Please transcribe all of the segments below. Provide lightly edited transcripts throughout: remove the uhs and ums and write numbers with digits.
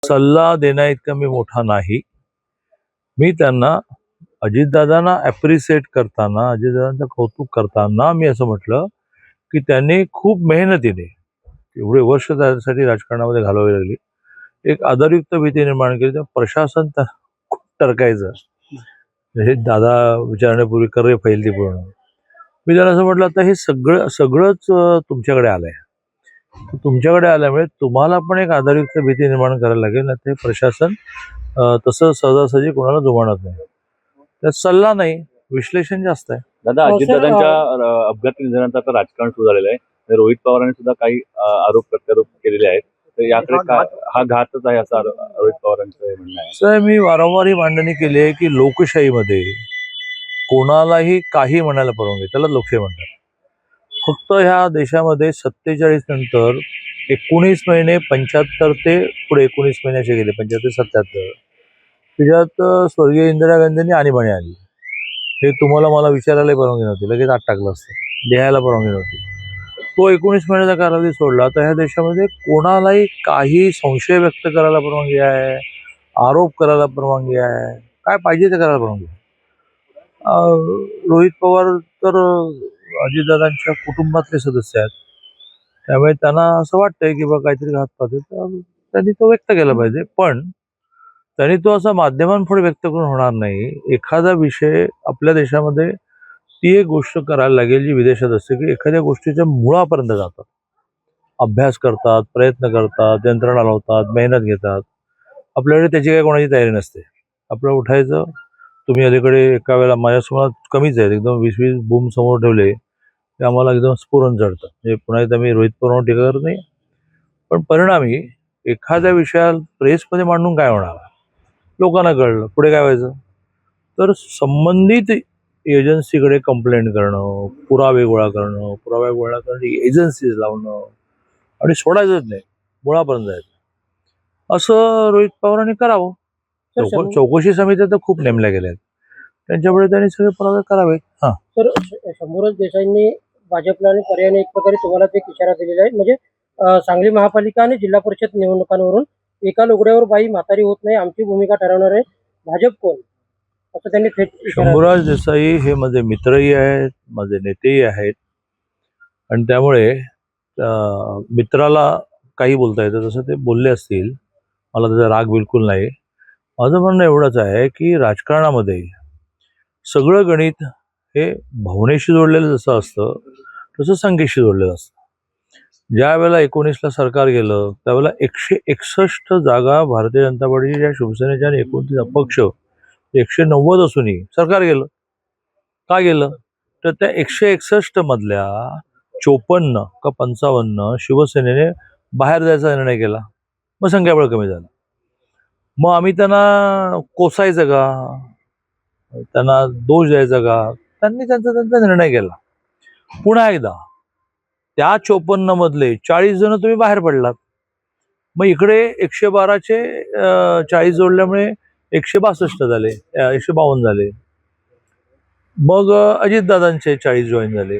सल्ला देण्या इतका मी मोठा नाही. मी त्यांना अजितदादांना ॲप्रिशिएट करताना, अजितदादांचं कौतुक करताना मी असं म्हटलं की त्यांनी खूप मेहनतीने एवढे वर्ष त्यासाठी राजकारणामध्ये घालवावी लागली. एक आदरयुक्त भीती निर्माण केली. तर प्रशासन खूप टरकायचं. हे दादा विचारण्यापूर्वी करे फैलती पूर्ण. मी त्यांना असं म्हटलं, आता हे सगळंच तुमच्याकडे आलंय. तुमच्याकडे आल्यामुळे तुम्हाला पण एक आदरयुक्त भीती निर्माण करायला लागेल. ना ते प्रशासन तसं सहजासहजी कोणाला जुमानत नाही. त्यात सल्ला नाही, विश्लेषण जास्त आहे. दादा, अजितदादांच्या अपघाती निधनानंतर आता राजकारण सुरू झालेलं आहे. रोहित पवारांनी सुद्धा काही आरोप प्रत्यारोप केलेले आहेत. तर याकडे हा घातच आहे असं रोहित पवारांचं म्हणणं आहे. सर, मी वारंवार ही मांडणी केली आहे की लोकशाहीमध्ये कोणालाही काही म्हणायला परवानगी, त्याला लोकशाही म्हणतात. फक्त ह्या देशामध्ये 47 नंतर 19 महिने 75 ते पुढे 19 महिने असे गेले, 75-77. त्याच्यात स्वर्गीय इंदिरा गांधींनी आणीबाणी आली. हे तुम्हाला मला विचारायला परवानगी नव्हती, लगेच आत टाकलं असतं. लिहायला परवानगी नव्हती. तो 19 महिन्याचा कालावधी सोडला तर ह्या देशामध्ये कोणालाही काही संशय व्यक्त करायला परवानगी आहे, आरोप करायला परवानगी आहे, काय पाहिजे ते करायला परवानगी आहे. रोहित पवार तर अजितदादांच्या कुटुंबातले सदस्य आहेत. त्यामुळे त्यांना असं वाटतंय की बा काहीतरी घातपात आहे, तर त्यांनी तो व्यक्त केला पाहिजे. पण त्यांनी तो असा माध्यमांपुढे व्यक्त करून होणार नाही. एखादा विषय आपल्या देशामध्ये ती एक गोष्ट करायला लागेल जी विदेशात असते, की एखाद्या गोष्टीच्या मुळापर्यंत जातात, अभ्यास करतात, प्रयत्न करतात, यंत्रणा लावतात, मेहनत घेतात. आपल्याकडे त्याची काही कोणाची तयारी नसते. आपलं उठायचं. तुम्ही अलीकडे एका वेळेला माझ्यासमोर कमीच आहेत, एकदम 20-20 बूम समोर ठेवले ते आम्हाला एकदम स्फुरण चढतं. म्हणजे पुन्हा एकदा मी रोहित पवारांवर टीका करत नाही, पण परिणामी एखाद्या विषयाला प्रेसमध्ये मांडून काय होणार, लोकांना कळलं पुढे काय व्हायचं. तर संबंधित एजन्सीकडे कंप्लेंट करणं, पुरावे गोळा करणं, पुरावे गोळा करण्याची एजन्सीज लावणं आणि सोडायचंच नाही, मुळापर्यंत जायचं, असं रोहित पवारांनी करावं. चौकशी समित्या तर खूप नेमल्या गेल्या आहेत, त्यांच्यापुढे त्यांनी सगळे पुरावे करावेत. हा तर शंभूराज देसाईंनी भाजपला आणि पर्यायाने एक प्रकारे तुम्हाला एक इशारा दिलेला आहे. म्हणजे सांगली महापालिका आणि जिल्हा परिषद निवडणुकांवरून एका लुगड्यावर बाई म्हातारी होत नाही, आमची भूमिका ठरवणार आहे भाजप कोण, असं त्यांनी थेट इशारा. शंभूराज देसाई हे माझे मित्रही आहेत, माझे नेतेही आहेत, आणि त्यामुळे मित्राला काही बोलता येतं तसं ते बोलले असतील. मला त्याचा राग बिलकुल नाही. माझं म्हणणं एवढंच आहे की राजकारणामध्ये सगळं गणित हे भावनेशी जोडलेलं जसं असतं तसं संख्येशी जोडलेलं असतं. ज्या वेळेला 19ला सरकार गेलं त्यावेळेला 161 जागा भारतीय जनता पार्टीच्या, शिवसेनेच्या आणि 29 अपक्ष 190 असूनही सरकार गेलं. का गेलं तर त्या 161 मधल्या 54 का 55 शिवसेनेने बाहेर जायचा निर्णय केला. मग संख्याबळ कमी झालं. मग आम्ही त्यांना कोसायचं का, त्यांना दोष द्यायचा का? त्यांनी त्यांचा निर्णय केला. पुन्हा एकदा त्या 54 मधले 40 जण तुम्ही बाहेर पडलात. मग इकडे 112चे 40 जोडल्यामुळे 162 झाले, 152 झाले. मग अजितदादांचे 40 जॉईन झाले.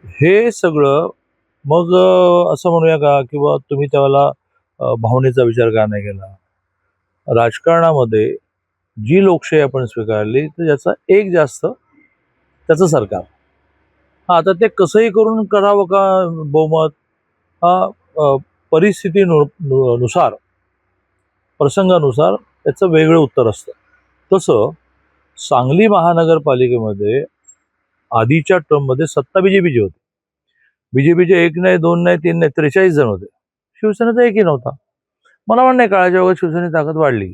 हे सगळं मग असं म्हणूया का किंवा तुम्ही त्यावेळेला भावनेचा विचार का नाही केला. राजकारणामध्ये जी लोकशाही आपण स्वीकारली तर ज्याचा एक जास्त त्याचं सरकार. आता ते कसंही करून करावं का बहुमत, हा परिस्थितीनुसार प्रसंगानुसार त्याचं वेगळं उत्तर असतं. तसं सांगली महानगरपालिकेमध्ये आधीच्या टर्ममध्ये सत्ता बीजेपीची होती. बीजेपीचे 1 नाही 2 नाही 3 नाही 43 जण होते. शिवसेनेचा एकही नव्हता. मला म्हणणं काळाच्या वगैरे शिवसेनेची ताकद वाढली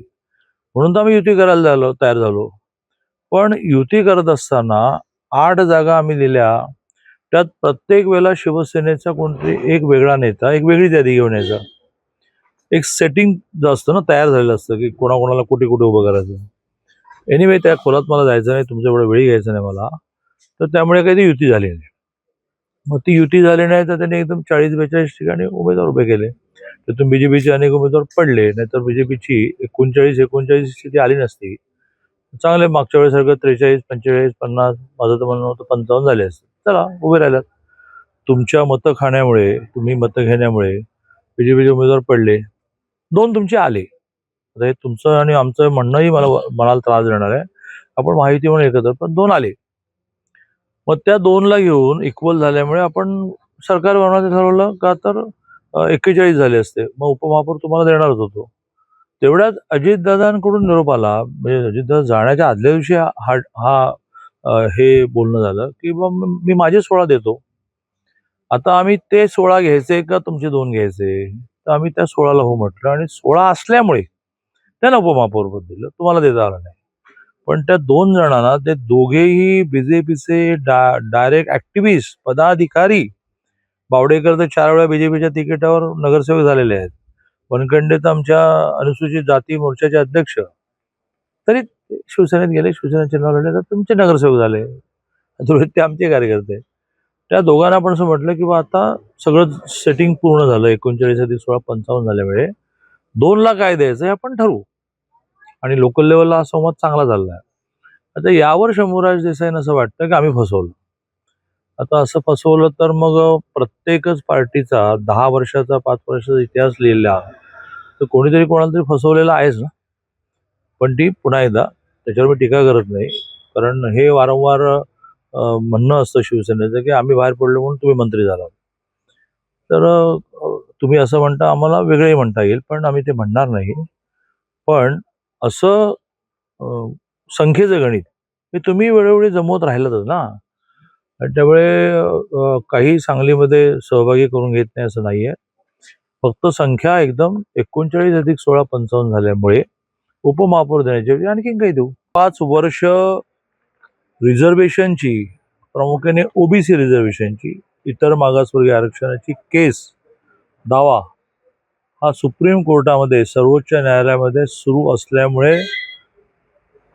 म्हणून तर आम्ही युती करायला तयार झालो. पण युती करत असताना 8 जागा आम्ही दिल्या. त्यात प्रत्येक वेळेला शिवसेनेचा कोणतरी एक वेगळा नेता, एक वेगळी यादी घेऊन यायचा. एक सेटिंग जे असतं ना, तयार झालेलं असतं की कोणाकोणाला कुठे कुठे उभं करायचं. एनिवे त्या खोलात मला जायचं नाही, तुमच्या एवढं वेळी घ्यायचं नाही मला. तर त्यामुळे काही ती युती झाली नाही. मग ती युती झाली नाही तर त्यांनी एकदम 40-42 ठिकाणी उमेदवार उभे केले. त्यातून बीजेपीचे अनेक उमेदवार पडले, नाहीतर बीजेपीची 39 स्थिती आली नसती. चांगले मागच्या वेळेसारखं 43, 45, 50, माझं तर म्हणणं होतं 55 झाले असते. चला उभे राहिलात. तुमच्या मतं खाण्यामुळे, तुम्ही मतं घेण्यामुळे बीजेपीचे उमेदवार पडले. 2 तुमचे आले. आता हे तुमचं आणि आमचं म्हणणंही मनाला त्रास देणार आहे. आपण माहिती म्हणून एकत्र, पण 2 आले. मग त्या 2ला घेऊन इक्वल झाल्यामुळे आपण सरकार बनवण्याचं ठरवलं का तर 41 झाले असते. मग उपमहापौर तुम्हाला देणारच होतो. तेवढ्यात अजितदादांकडून निरोप आला, म्हणजे अजितदादा जाण्याच्या आदल्या दिवशी हा हा हे बोलणं झालं की मी माझे 16 देतो. आता आम्ही ते 16 घ्यायचे का तुमचे 2 घ्यायचे? तर आम्ही त्या 16ला हो म्हटलं आणि 16 असल्यामुळे त्यांना उपमहापौरपद दिलं. तुम्हाला देता आलं नाही. पण त्या 2 जणांना ते दोघेही बीजेपीचे डायरेक्ट ऍक्टिव्हिस्ट, पदाधिकारी. बावडेकर तर 4 वेळा बीजेपीच्या तिकिटावर नगरसेवक झालेले आहेत. वनखंडे तर आमच्या अनुसूचित जाती मोर्चाचे अध्यक्ष. तरी ते शिवसेनेत गेले, शिवसेना चिन्ह लढले, तर तुमचे नगरसेवक झाले. ते आमचे कार्यकर्ते. त्या दोघांना आपण असं म्हटलं की आता सगळं सेटिंग पूर्ण झालं. 39 अधिक 16 55 झाल्यामुळे 2ला काय द्यायचं हे आपण ठरवू. आणि लोकल लेवलला हा संवाद चांगला चाललाय. आता यावर शंभूराज देसाईंना असं वाटतं की आम्ही फसवलं. आता असं फसवलं तर मग प्रत्येकच पार्टीचा 10 वर्षाचा 5 वर्षाचा इतिहास लिहिला तर कोणीतरी कोणाला तरी फसवलेला आहेच ना. पण ती पुन्हा एकदा त्याच्यावर मी टीका करत नाही, कारण हे वारंवार म्हणणं असतं शिवसेनेचं की आम्ही बाहेर पडलो म्हणून तुम्ही मंत्री झालात. तर तुम्ही असं म्हणता, आम्हाला वेगळे म्हणता येईल, पण आम्ही ते म्हणणार नाही. पण असं संख्येचं गणित हे तुम्ही वेळोवेळी जमवत राहिलातच ना. आणि त्यामुळे काही सांगलीमध्ये सहभागी करून घेत नाही असं नाहीये. फक्त संख्या एकदम 39 अधिक 16 55 झाल्यामुळे उपमहापौर देण्याच्या ऐवजी आणखीन काही देऊ. 5 वर्ष रिझर्वेशनची, प्रामुख्याने ओबीसी रिझर्वेशनची, इतर मागासवर्गीय आरक्षणाची दावा हा सुप्रीम कोर्टामध्ये, सर्वोच्च न्यायालयामध्ये सुरू असल्यामुळे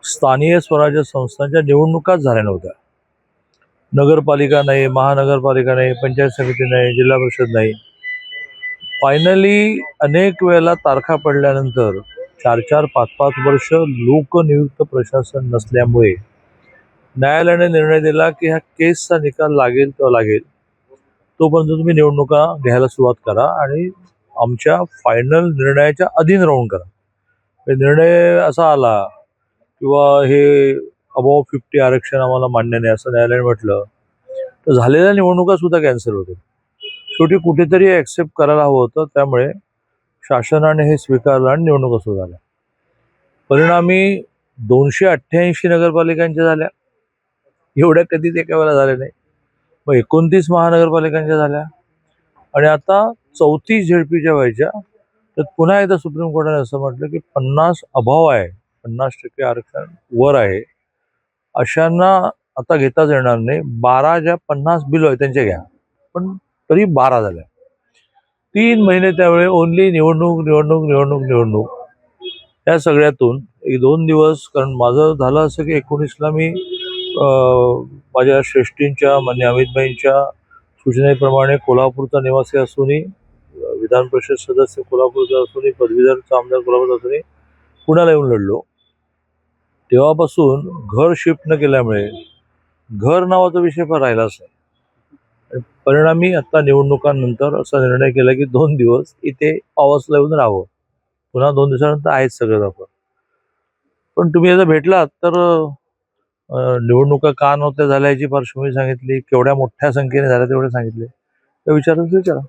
स्थानिक स्वराज्य संस्थांच्या निवडणुकाच झाल्या नव्हत्या. नगरपालिका नाही, महानगरपालिका नाही, पंचायत समिती नाही, जिल्हा परिषद नाही. फायनली अनेक वेळेला तारखा पडल्यानंतर 4-4, 5-5 वर्ष लोकनियुक्त प्रशासन नसल्यामुळे न्यायालयाने निर्णय दिला की ह्या केसचा निकाल लागेल तेव्हा लागेल, तोपर्यंत तुम्ही निवडणुका घ्यायला सुरुवात करा आणि आमच्या फायनल निर्णयाच्या अधीन राहून करा. निर्णय असा आला किंवा हे अबॉव 50 आरक्षण आम्हाला मान्य नाही असं न्यायालयाने म्हटलं तर झालेल्या निवडणुका सुद्धा कॅन्सल होतील. शेवटी कुठेतरी ऍक्सेप्ट करायला हवं होतं. त्यामुळे शासनाने हे स्वीकारलं आणि निवडणुका सुरू झाल्या. परिणामी 288 नगरपालिकांच्या झाल्या. एवढ्या कधीच एका वेळेला झाल्या नाही. मग 29 महानगरपालिकांच्या झाल्या आणि आता 34 झेडपीच्या व्हायच्या. तर पुन्हा एकदा सुप्रीम कोर्टाने असं म्हटलं की 50 अभाव आहे, 50% आरक्षण वर आहे, अशांना आता घेताच येणार नाही. 12 ज्या 50 बिलो आहे त्यांच्या घ्या. पण तरी 12 झाल्या. 3 महिने त्यावेळी ओनली निवडणूक या सगळ्यातून 1-2 दिवस. कारण माझं झालं असं की 19ला मी माझ्या श्रेष्ठींच्या, मान्य अमितभाईंच्या सूचनेप्रमाणे कोल्हापूरचा निवासी असूनही, विधान परिषद सदस्य कोल्हापूरचा असूनही, पदवीधरचा आमदार कोल्हापूरचा असूनही पुण्याला येऊन लढलो. तेव्हापासून घर शिफ्ट न केल्यामुळे घर नावाचा विषय पण राहिलाच नाही. परिणामी आता निवडणुकांनंतर असा निर्णय केला की 2 दिवस इथे पावसला येऊन राहावं. पुन्हा 2 दिवसानंतर आहेच सगळं आपण. पण तुम्ही आता भेटलात तर निवडणुका का नव्हत्या झाल्या याची पार्श्वभूमी सांगितली, केवढ्या मोठ्या संख्येने झाल्या तेवढे सांगितले. त्या विचारायला विचारा.